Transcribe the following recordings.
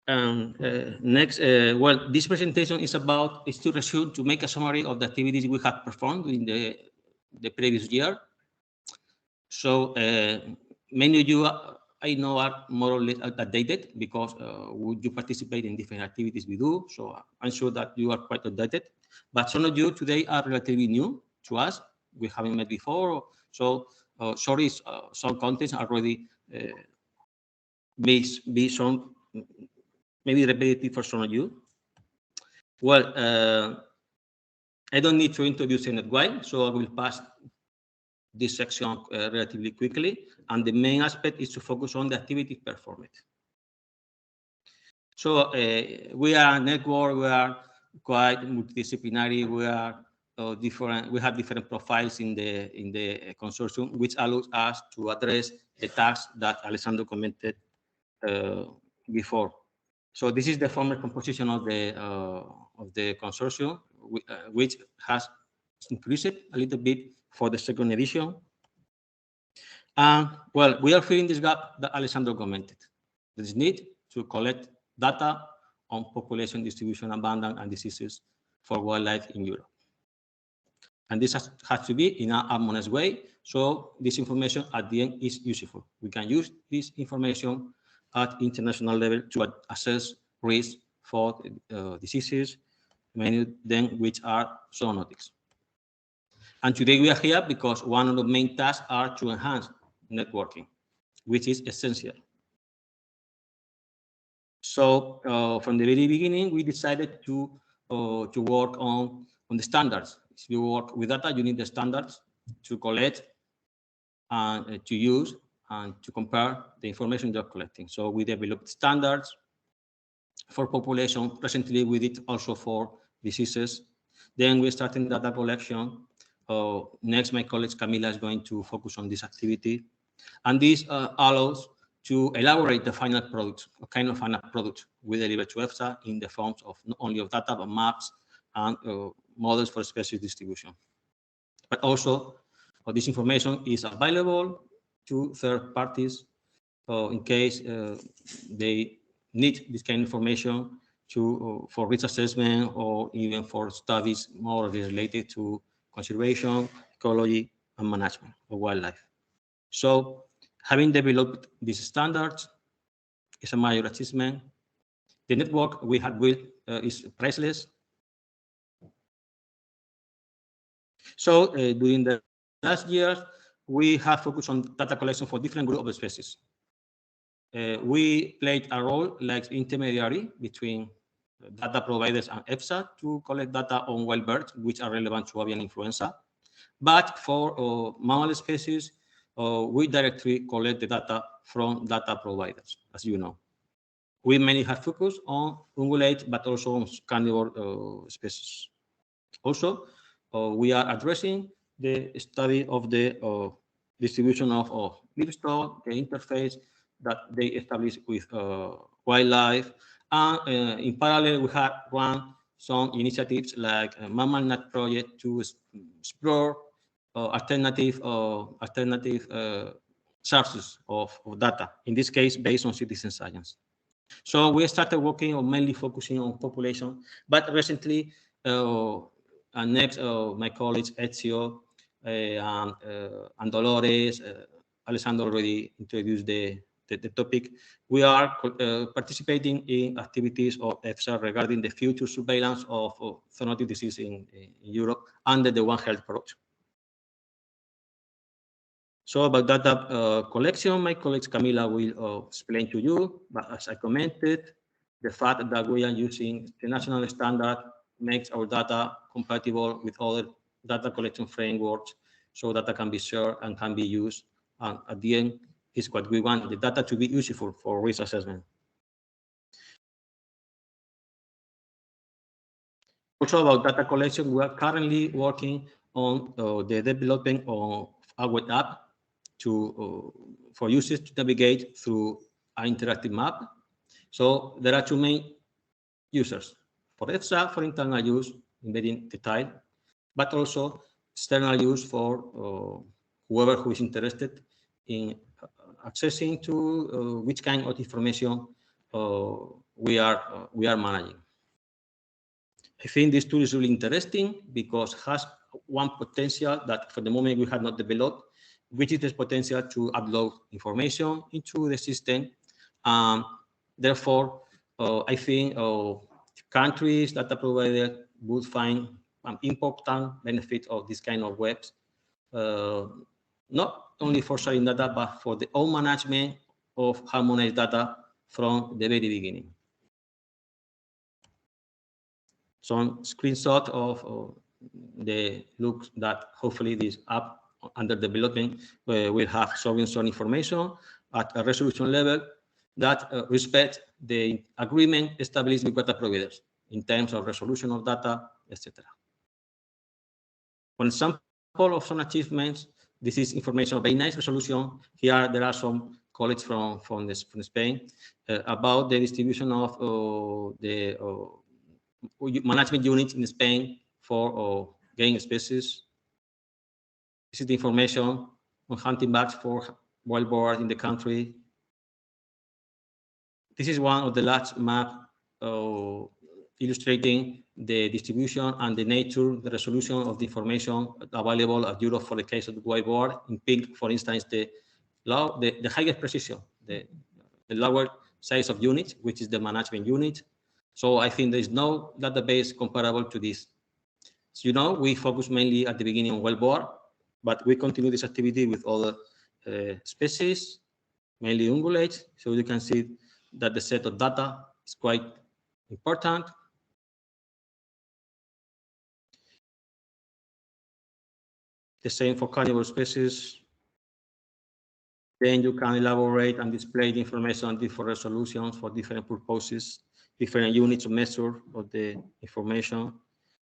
Next, well, this presentation is to resume, to make a summary of the activities we have performed in the previous year. So many of you, I know, are more or less updated because you participate in different activities we do. So I'm sure that you are quite updated. But some of you today are relatively new to us. We haven't met before. So sorry, some contents are already be some maybe repetitive for some of you. Well, I don't need to introduce Enetwild, so I will pass this section relatively quickly. And the main aspect is to focus on the activities performed. So we are a network, we are quite multidisciplinary, we are different, we have different profiles in the consortium, which allows us to address the tasks that Alessandro commented before. So this is the former composition of the consortium, which has increased a little bit for the second edition. Well, we are filling this gap that Alessandro commented. There is need to collect data on population distribution, abundance, and diseases for wildlife in Europe. And this has to be in a harmonized way, so this information at the end is useful. We can use this information at international level to assess risk for diseases, many of them which are zoonotics. And today we are here because one of the main tasks are to enhance networking, which is essential. So from the very beginning, we decided to work on the standards. If you work with data, you need the standards to collect and to use and to compare the information you're collecting. So we developed standards for population. Recently, we did also for diseases. Then we started data collection. Next, my colleague Camila is going to focus on this activity. And this allows to elaborate the final product, a kind of final product we deliver to EFSA in the forms of not only of data, but maps and models for species distribution. But also, this information is available to third parties in case they need this kind of information for risk assessment or even for studies more related to conservation, ecology, and management of wildlife. So having developed these standards is a major achievement. The network we have built is priceless. So during the last years, we have focused on data collection for different groups of species. We played a role like intermediary between data providers and EFSA to collect data on wild birds, which are relevant to avian influenza. But for mammal species, we directly collect the data from data providers, as you know. We mainly have focused on ungulate, but also on carnivore species. Also, we are addressing the study of the distribution of livestock, the interface that they establish with wildlife. And in parallel, we have run some initiatives like a Mammal Net project to explore alternative sources of data, in this case, based on citizen science. So we started working on mainly focusing on population, but recently, next, my colleagues Ezio and Dolores, Alessandro already introduced the topic. We are participating in activities of EFSA regarding the future surveillance of zoonotic disease in Europe under the One Health approach. So about data collection, my colleague Camila will explain to you, but as I commented, the fact that we are using the national standard makes our data compatible with other data collection frameworks, so data can be shared and can be used. And at the end, is what we want, the data to be useful for risk assessment. Also about data collection, we are currently working on the development of a web app for users to navigate through an interactive map. So there are two main users, for EFSA, for internal use, embedding the tile, but also external use for whoever who is interested in accessing to which kind of information we are managing. I think this tool is really interesting because it has one potential that for the moment we have not developed, which is the potential to upload information into the system. Therefore, I think countries, data providers would find an important benefit of this kind of webs, not only for sharing data, but for the own management of harmonized data from the very beginning. Some screenshot of the look that hopefully this app under development will have showing some information at a resolution level that respect the agreement established with data providers in terms of resolution of data, etc. One example of some achievements, this is information of very nice resolution. Here there are some colleagues from Spain about the distribution of the management units in Spain for game species. This is the information on hunting bats for wild boars in the country. This is one of the large maps illustrating the distribution and the nature, the resolution of the information available at Europe for the case of the wild boar. In pink, for instance, the highest precision, the lower size of units, which is the management unit. So I think there is no database comparable to this. So, you know, we focus mainly at the beginning on wild boar, but we continue this activity with other species, mainly ungulates. So you can see that the set of data is quite important. The same for carnivore species. Then you can elaborate and display the information on different resolutions for different purposes, different units of measure of the information.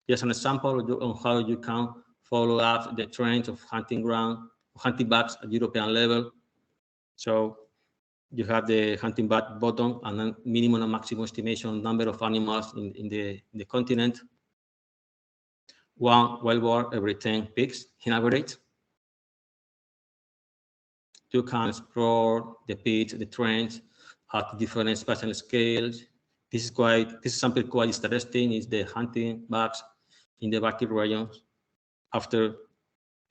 Just an example on how you can follow up the trends of hunting ground, hunting bats at European level. So you have the hunting bat bottom and then minimum and maximum estimation number of animals in the continent. One wild boar every 10 pigs in average. You can explore the pitch, the trends at different spatial scales. This sample quite interesting. Is the hunting bats in the Arctic regions after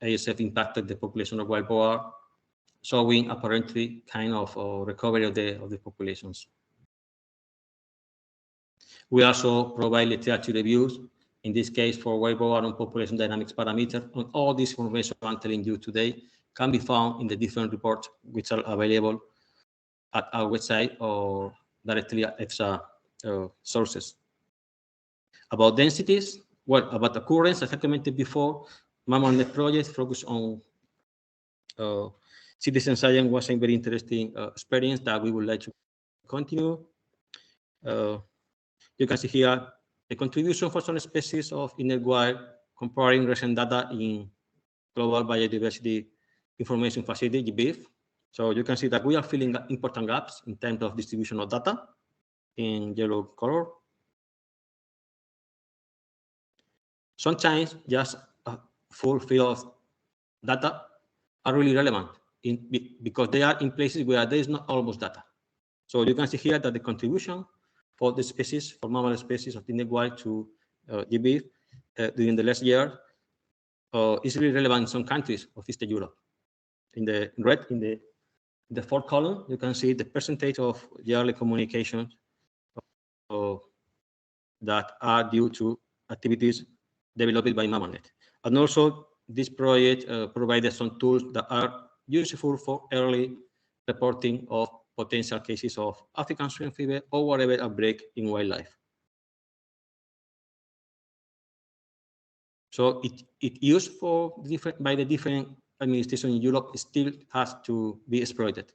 ASF impacted the population of wild boar, showing apparently kind of recovery of the populations. We also provide literature reviews, in this case for wild boar on population dynamics parameter. And all this information I'm telling you today can be found in the different reports which are available at our website or directly at EFSA sources. About densities, well, about occurrence, as I commented before, MammoNet project focused on citizen science was a very interesting experience that we would like to continue. You can see here the contribution for some species of Enetwild comparing recent data in Global Biodiversity Information Facility, GBIF. So you can see that we are filling important gaps in terms of distribution of data in yellow color. Sometimes just a full field of data are really relevant because they are in places where there is not almost data. So you can see here that the contribution for the species, for mammal species of the Enetwild to GBIF during the last year is really relevant in some countries of Eastern Europe. In the red, in the fourth column, you can see the percentage of yearly communications that are due to activities developed by MammoNet. And also, this project provided some tools that are useful for early reporting of potential cases of African swine fever or whatever outbreak in wildlife. So it used for by the different administrations in Europe still has to be exploited.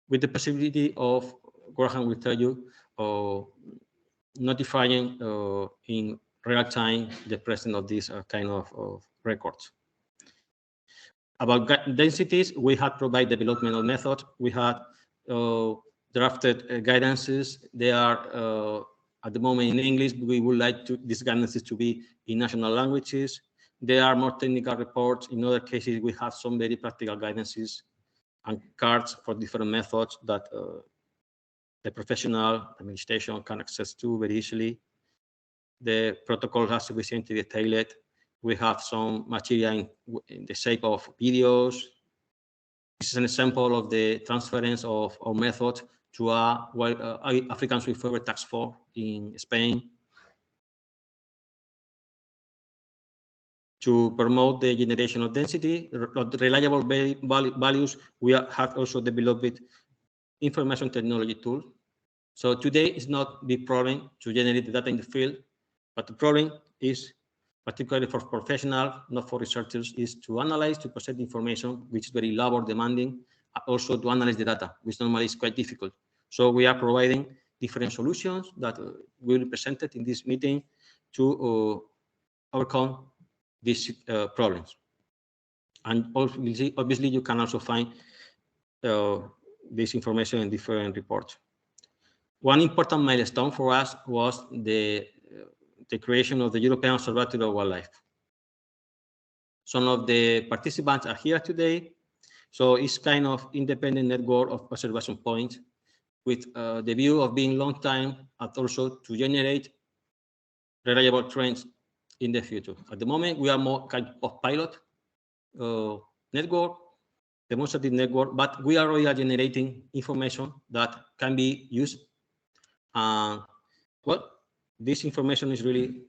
With the possibility of, Graham will tell you, notifying in real time the presence of these kind of records. About densities, we had provided development of methods. We had drafted guidances. They are at the moment in English. We would like these guidances to be in national languages. There are more technical reports. In other cases, we have some very practical guidances and cards for different methods that the professional administration can access to very easily. The protocol has sufficiently detailed. We have some material in the shape of videos. This is an example of the transference of our method to African Swift Fever Task Force in Spain to promote the generation of density, reliable values. We have also developed information technology tools. So today is not the problem to generate the data in the field, but the problem is, particularly for professionals, not for researchers, is to analyze, to present information, which is very labor demanding, also to analyze the data, which normally is quite difficult. So we are providing different solutions that will be presented in this meeting to overcome these problems. And obviously, you can also find this information in different reports. One important milestone for us was the creation of the European Observatory of Wildlife. Some of the participants are here today. So it's kind of independent network of observation points with the view of being long time and also to generate reliable trends in the future. At the moment, we are more kind of pilot network, demonstrative network, but we are already generating information that can be used. Well, this information is really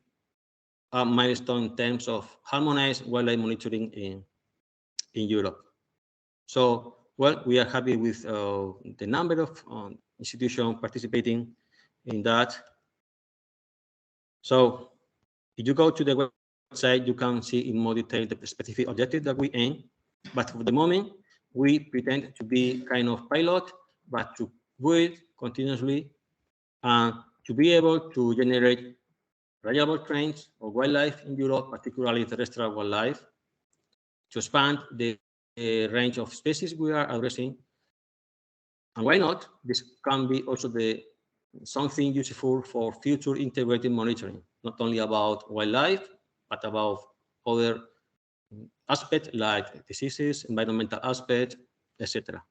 a milestone in terms of harmonized wildlife monitoring in Europe. So, well, we are happy with the number of institutions participating in that. So, if you go to the website, you can see in more detail the specific objective that we aim. But for the moment, we pretend to be kind of pilot, but to build continuously and to be able to generate reliable trends of wildlife in Europe, particularly terrestrial wildlife, to expand the range of species we are addressing. And why not? This can be also something useful for future integrated monitoring, not only about wildlife, but about other aspects like diseases, environmental aspects, etc.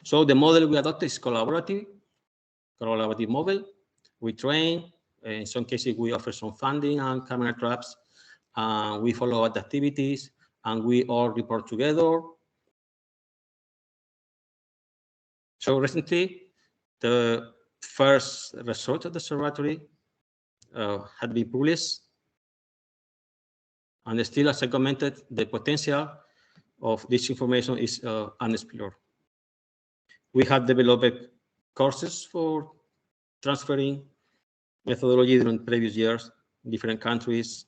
So the model we adopted is collaborative model. We train. In some cases, we offer some funding and camera traps. We follow up the activities, and we all report together. So recently, the first result of the observatory had been published, and still, as I commented, the potential of this information is unexplored. We have developed courses for transferring methodology during previous years in different countries.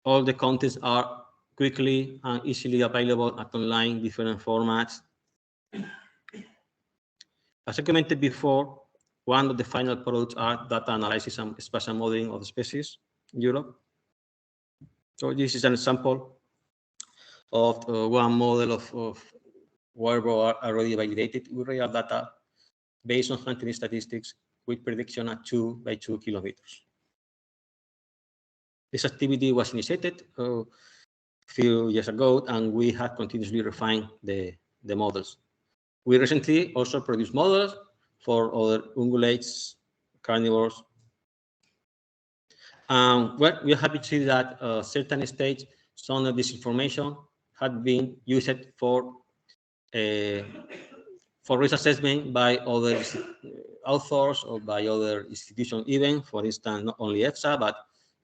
All the contents are quickly and easily available at online, different formats. As I commented before, one of the final products are data analysis and spatial modeling of the species in Europe. So this is an example of one model of wearable already validated with real data based on hunting statistics with prediction at 2 by 2 kilometers. This activity was initiated a few years ago, and we have continuously refined the models. We recently also produced models for other ungulates, carnivores. Well, we are happy to see that at a certain stage, some of this information had been used for risk assessment by other authors or by other institutions, even, for instance, not only EFSA, but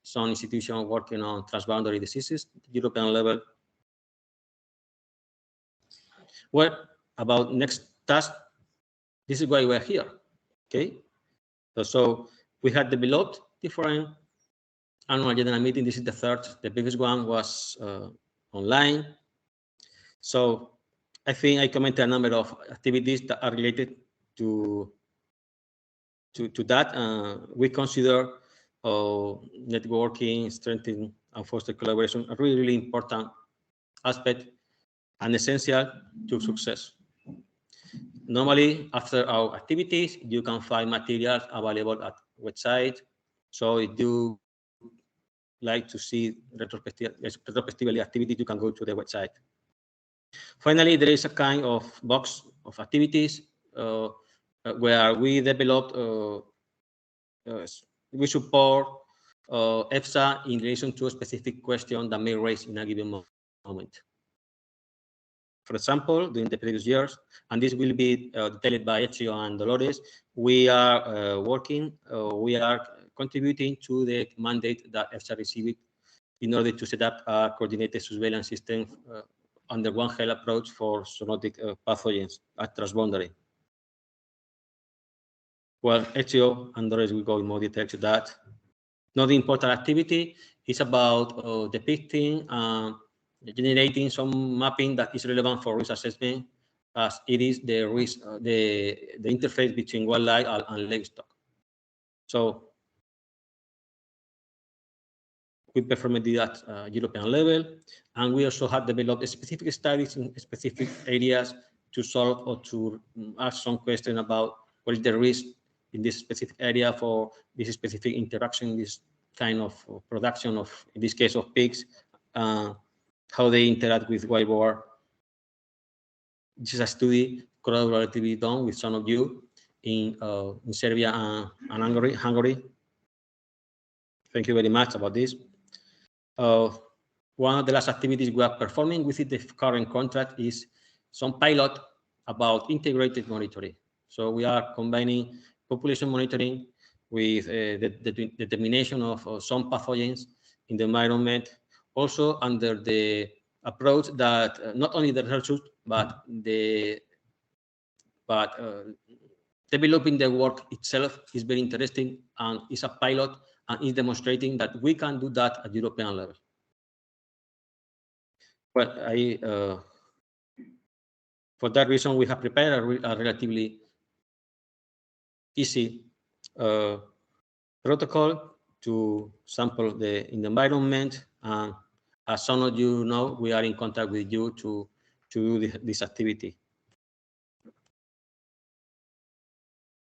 some institutions working on transboundary diseases at the European level. Well, about next task, this is why we're here, okay? So we had developed different annual general meeting. This is the third. The previous one was online. So I think I commented a number of activities that are related to that. We consider networking, strengthening, and foster collaboration a really, really important aspect and essential to success. Normally, after our activities, you can find materials available at website. So if you like to see retrospectively activities, you can go to the website. Finally, there is a kind of box of activities where we developed, we support EFSA in relation to a specific question that may raise in a given moment. For example, during the previous years, and this will be detailed by Ezio and Dolores, we are we are contributing to the mandate that EFSA received in order to set up a coordinated surveillance system under One Health approach for zoonotic pathogens at transboundary. Well, Ezio and Dolores will go in more detail to that. Another important activity is about depicting generating some mapping that is relevant for risk assessment, as it is the risk, the interface between wildlife and livestock. So we performed it at European level, and we also have developed specific studies in specific areas to solve or to ask some question about what is the risk in this specific area for this specific interaction, this kind of production of, in this case, of pigs, how they interact with wild boar. This is a study collaboratively done with some of you in Serbia and Hungary. Thank you very much about this. One of the last activities we are performing within the current contract is some pilot about integrated monitoring. So we are combining population monitoring with the determination of some pathogens in the environment, also under the approach that not only the research, but developing the work itself is very interesting, and is a pilot and is demonstrating that we can do that at European level. Well, for that reason, we have prepared a relatively easy protocol to sample in the environment, and as some of you know, we are in contact with you to do this activity.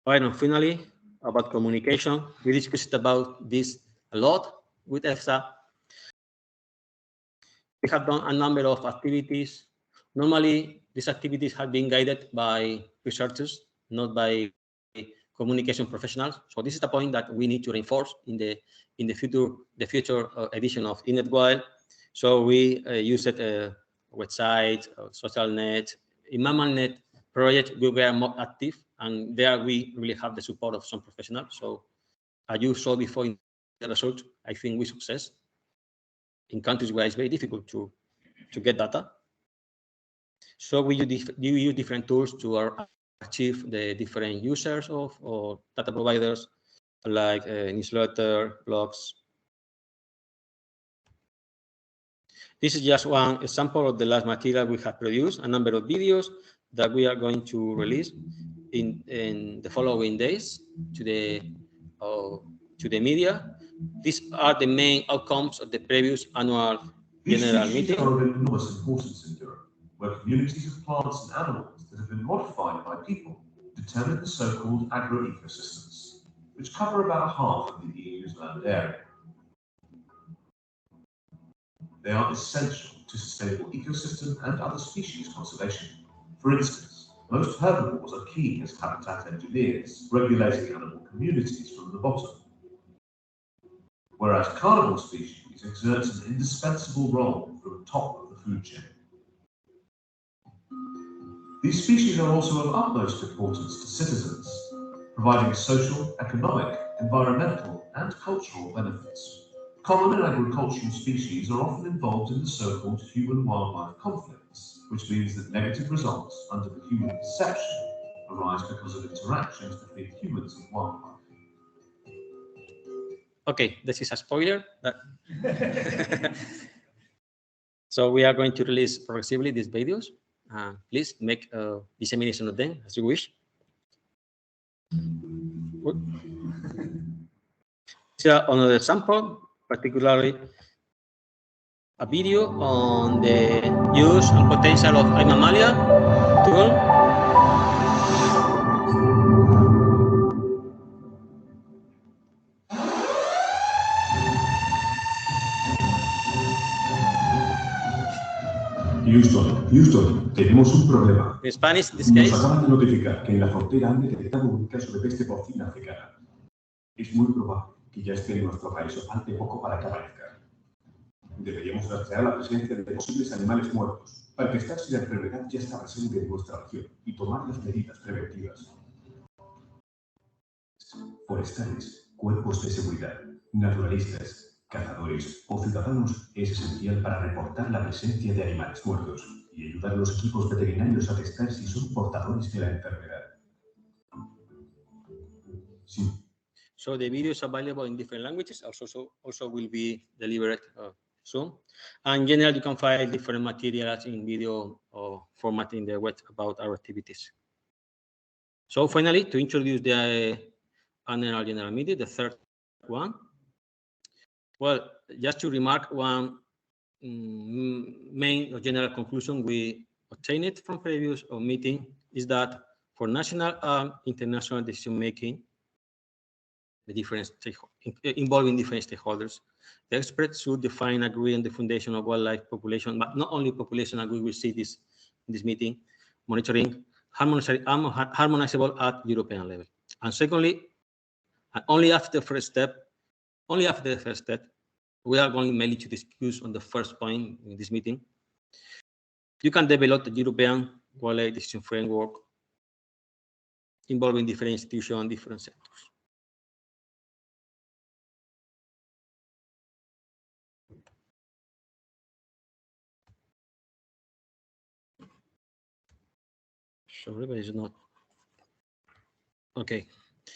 Right, and finally, about communication, we discussed about this a lot with EFSA. We have done a number of activities. Normally, these activities have been guided by researchers, not by communication professionals. So this is the point that we need to reinforce in the future edition of Enetwild. So we used a website, social net, in MammalNet project. We were more active, and there we really have the support of some professionals. So as you saw before in the result, I think we success in countries where it's very difficult to get data. So we use different tools to achieve the different users or data providers, like newsletter, blogs. This is just one example of the last material we have produced, a number of videos that we are going to release in the following days to the media. These are the main outcomes of the previous annual general meeting. These are of enormous importance in Europe, where communities of plants and animals that have been modified by people determine the so-called agroecosystems, which cover about half of the EU's land area. They are essential to sustainable ecosystem and other species conservation. For instance, most herbivores are key as habitat engineers, regulating animal communities from the bottom, whereas carnivore species exert an indispensable role from the top of the food chain. These species are also of utmost importance to citizens, providing social, economic, environmental, and cultural benefits. Common and agricultural species are often involved in the so-called human-wildlife conflicts, which means that negative results under the human perception arise because of interactions between humans and wildlife. Okay, this is a spoiler. So we are going to release progressively these videos. Please make dissemination of them as you wish. Here another sample, particularly a video on the use and potential of iMammalia tool. Houston, tenemos un problema. In Spanish, in this Nos case, acaban de notificar que en la frontera han detectado un caso de peste porcina africana. Es muy probable que ya esté en nuestro país o falte poco para que aparezca. Deberíamos rastrear la presencia de posibles animales muertos para testar si la enfermedad ya está presente en nuestra región y tomar las medidas preventivas. Forestales, cuerpos de seguridad, naturalistas, cazadores o ciudadanos es esencial para reportar la presencia de animales muertos y ayudar a los equipos veterinarios a testar si son portadores de la enfermedad. Sí. so the video is available in different languages. Also will be delivered soon. And in general, you can find different materials in video format in the web about our activities. So finally, to introduce the annual general meeting, the third one. Well, just to remark one main or general conclusion we obtained from previous meeting is that for national and international decision making, the different involving different stakeholders, the experts should define, agree on the foundation of wildlife population, but not only population, and we will see this in this meeting, monitoring, harmonizable at European level. And secondly, and only after the first step, we are going mainly to discuss on the first point in this meeting. You can develop the European wildlife decision framework involving different institutions and different sectors. Sorry, but it's not. Okay.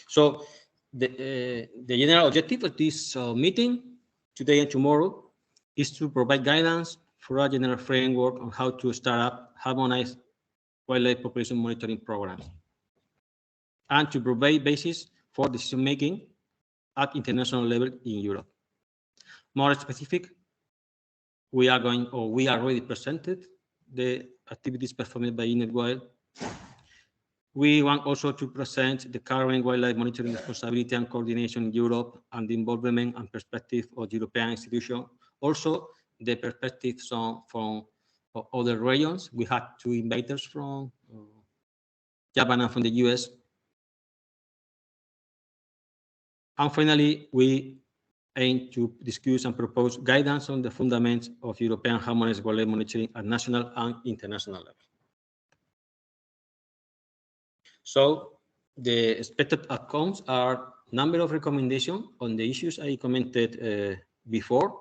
So the general objective of this meeting today and tomorrow is to provide guidance for a general framework on how to start up harmonized wildlife population monitoring programs and to provide basis for decision making at international level in Europe. More specific, we already presented the activities performed by Enetwild. We want also to present the current wildlife monitoring responsibility and coordination in Europe and the involvement and perspective of European institutions. Also, the perspectives from other regions. We had 2 inviters from Japan and from the US. And finally, we aim to discuss and propose guidance on the fundamentals of European harmonized wildlife monitoring at national and international level. So the expected outcomes are number of recommendations on the issues I commented before,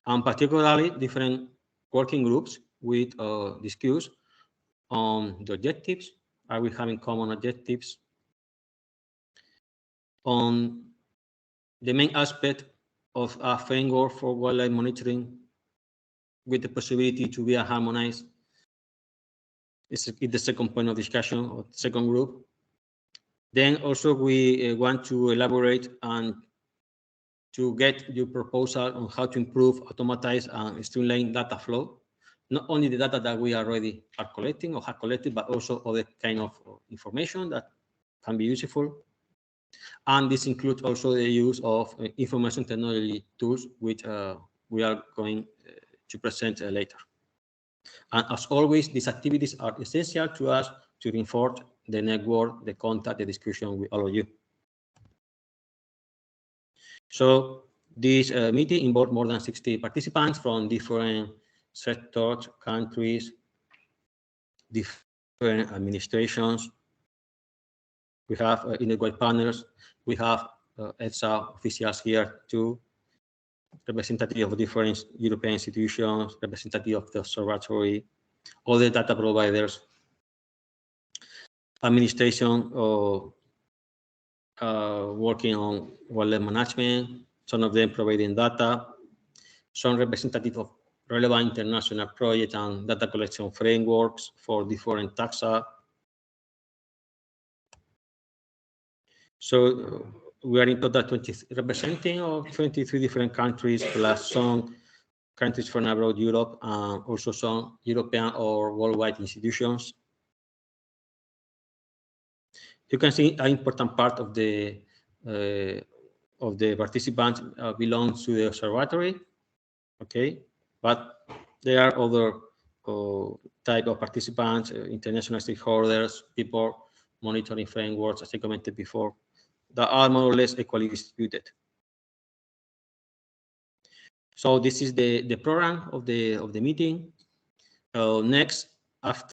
and particularly different working groups with discuss on the objectives. Are we having common objectives? On the main aspect of a framework for wildlife monitoring with the possibility to be harmonized is the second point of discussion of the second group. Then also we want to elaborate and to get your proposal on how to improve, automatize, and streamline data flow. Not only the data that we already are collecting or have collected, but also other kind of information that can be useful. And this includes also the use of information technology tools, which we are going to present later. And as always, these activities are essential to us to reinforce the network, the contact, the discussion with all of you. So this meeting involved more than 60 participants from different sectors, countries, different administrations. We have Enetwild partners. We have EFSA officials here too, representative of different European institutions, representative of the observatory, other data providers, administration working on wildlife management, some of them providing data, some representative of relevant international projects and data collection frameworks for different taxa. So we are in total 20, representing of 23 different countries, plus some countries from abroad Europe, and also some European or worldwide institutions. You can see an important part of the participants belongs to the observatory, okay? But there are other type of participants, international stakeholders, people monitoring frameworks, as I commented before, that are more or less equally distributed. So this is the program of the meeting. Next, after